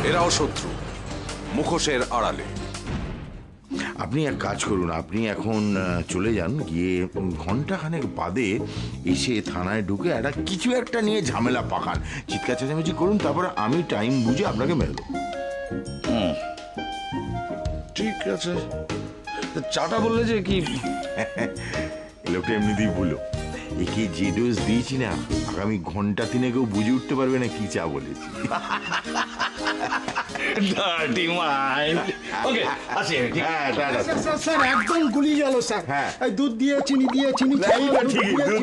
এরাও শত্রু, মুখোশের আড়ালে। আপনি এক কাজ করুন, আপনি এখন চলে যান, গিয়ে ঘন্টাখানেক বাদে এসে থানায় ঢুকে কিছু একটা নিয়ে ঝামেলা পাকান, চিৎকার চেঁচামেচি করুন, তারপরে আমি টাইম বুঝে আপনাকে মেরে দেবো। ঠিক আছে। চাটা বললে যে কি? লোকটা এমনিতেই ভুলো, একে যে ডোজ দিয়েছি না, আগামী ঘন্টা তিনেকেও বুঝে উঠতে পারবে না কি চা বলেছি। স্যার একদম গুলিয়ে গেল স্যার। হ্যাঁ, দুধ দিয়ে চিনি দিয়ে চিনি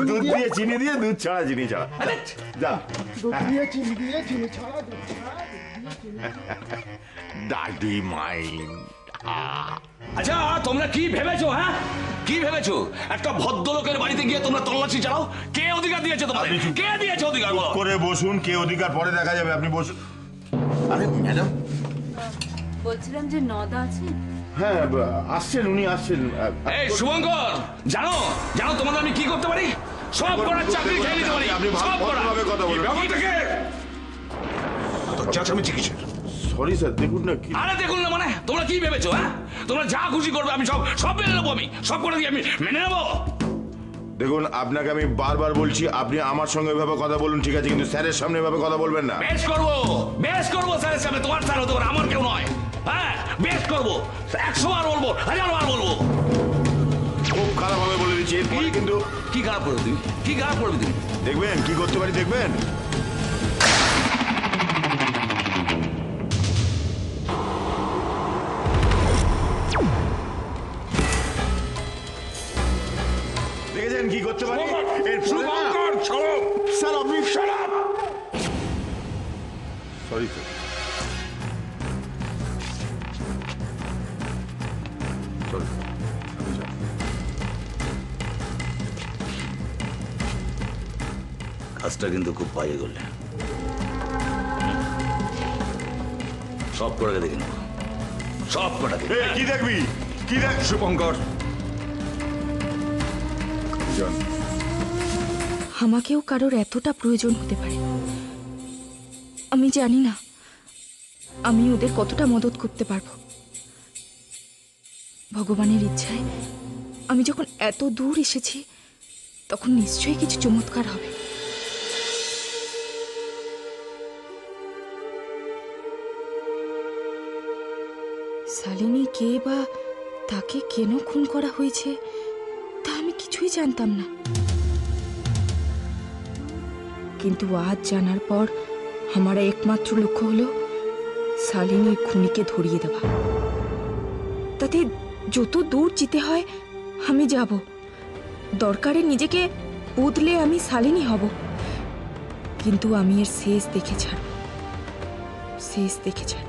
দুধ দিয়ে চিনি দিয়ে দুধ ছাড়া চিনি ছাড়া যা, দুধ দিয়ে চিনি দিয়ে চিনি ছাড়া ডাডি মাইন্ড। আচ্ছা, তোমরা কি ভেবেছো? হ্যাঁ, কি ভেবেছো? একটা ভদ্রলোকের বাড়িতে গিয়ে তোমরা তল্লাশি চালাও? কে অধিকার দিয়েছে তোমাদের? কে দিয়েছে অধিকার? করে বসুন, কে অধিকার পরে দেখা যাবে, আপনি বসুন। আরে ম্যাডাম, বলছিলাম যে নদা আছে। হ্যাঁ আসছেন, উনি আসছেন। এই শুভঙ্কর, জানো জানো তোমাদের আমি কি করতে পারি? সব করার চাকরি খেয়ে নিতে পারি। আপনি সব করার কথা বলুন। ব্যাপার থেকে চেঁচামেচি কিসের? সরি স্যার, দেখুন না কি। আরে দেখুন না মানে, তোমরা কি ভেবেছো? হ্যাঁ, তোমরা যা খুশি করবে আমি সব সব মেনে নেবো। আমি সব করে দিয়ে আমি মেনে নেবো। দেখুন, আপনাকে আমি বারবার বলছি, আপনি আমার সঙ্গে এভাবে কথা বলুন, ঠিক আছে, কিন্তু স্যারের সামনে এভাবে কথা বলবেন না। বেশ করবো, বেশ করবো স্যারের সামনে। তোমার স্যার হতে পারে, আমার কেউ নয়। হ্যাঁ, বেশ করবো, 100 বার বলবো, 1000 বার বলবো। খুব খারাপ ভাবে বলে দিচ্ছি, এরপরে কিন্তু। কি খারাপ করবে তুমি? কি খারাপ করবে তুমি? দেখবেন কি করতে পারি, দেখবেন। দেখেছেন কি করতে পারি? স্যার আপনি সরি স্যার, সরি। কাজটা কিন্তু খুব বাজে করলে। সব কটাকে দেখে নেবো, সব কটাকে। কি দেখবি? কি দেখ? শুভঙ্কর, আমাকেও কারোর এতটা প্রয়োজন হতে পারে। আমি জানি না আমি ওদের কতটা মদত করতে পারবো। ভগবানের ইচ্ছায় আমি যখন এত দূর এসেছি, তখন নিশ্চয়ই কিছু চমৎকার হবে। শালিনী কে বা তাকে কেন খুন করা হয়েছে তা আমি কিছুই জানতাম না, কিন্তু আজ জানার পর আমার একমাত্র লক্ষ্য হলো শালিনীর খুনিকে ধরিয়ে দেওয়া। তাতে যত দূর যেতে হয় আমি যাব, দরকারে নিজেকে বদলে আমি শালিনী হব, কিন্তু আমি এর শেষ দেখে ছাড়ব, শেষ দেখে ছাড়ব।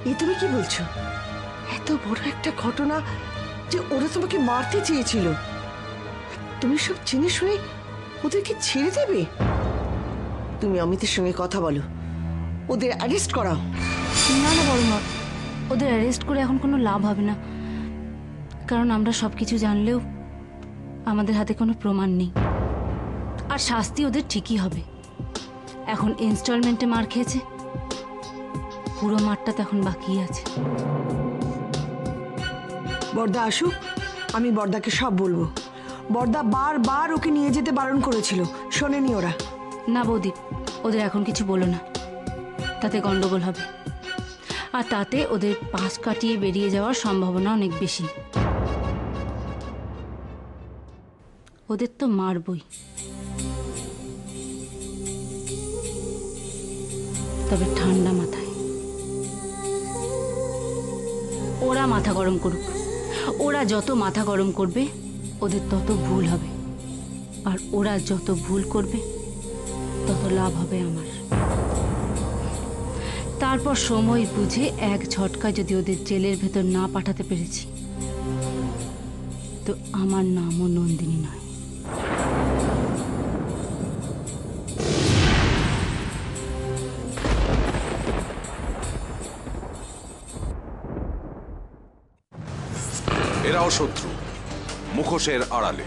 এ তুমি কি বলছো? এত বড় একটা ঘটনা যে ওরা তোমাকে মারতে চেয়েছিল, তুমি সব জেনে শুনে ওদেরকে ছেড়ে দেবে? তুমি অমিতের সঙ্গে কথা বলো, ওদের অ্যারেস্ট করাও। না না বড় মা, ওদের অ্যারেস্ট করে এখন কোনো লাভ হবে না, কারণ আমরা সবকিছু জানলেও আমাদের হাতে কোনো প্রমাণ নেই, আর শাস্তি ওদের ঠিকই হবে। এখন ইনস্টলমেন্টে মার খেয়েছে, পুরো মারটা তো এখন বাকি আছে। বর্দা আসুক, আমি বর্দাকে সব বলবো। বর্দা বারবার ওকে নিয়ে যেতে বারণ করেছিল, শোনেনি ওরা। না বৌদি, ওদের এখন কিছু বলো না, তাতে গন্ডগোল হবে, আর তাতে ওদের পাশ কাটিয়ে বেরিয়ে যাওয়ার সম্ভাবনা অনেক বেশি। ওদের তো মারবই, তবে ঠান্ডা মাথায়। ওরা মাথা গরম করুক, ওরা যত মাথা গরম করবে ওদের তত ভুল হবে, আর ওরা যত ভুল করবে তত লাভ হবে আমার। তারপর সময় বুঝে এক ঝটকায় যদি ওদের জেলের ভেতর না পাঠাতে পেরেছি, তো আমার নামও নন্দিনী নয়। এরাও শত্রু, মুখোশের আড়ালে।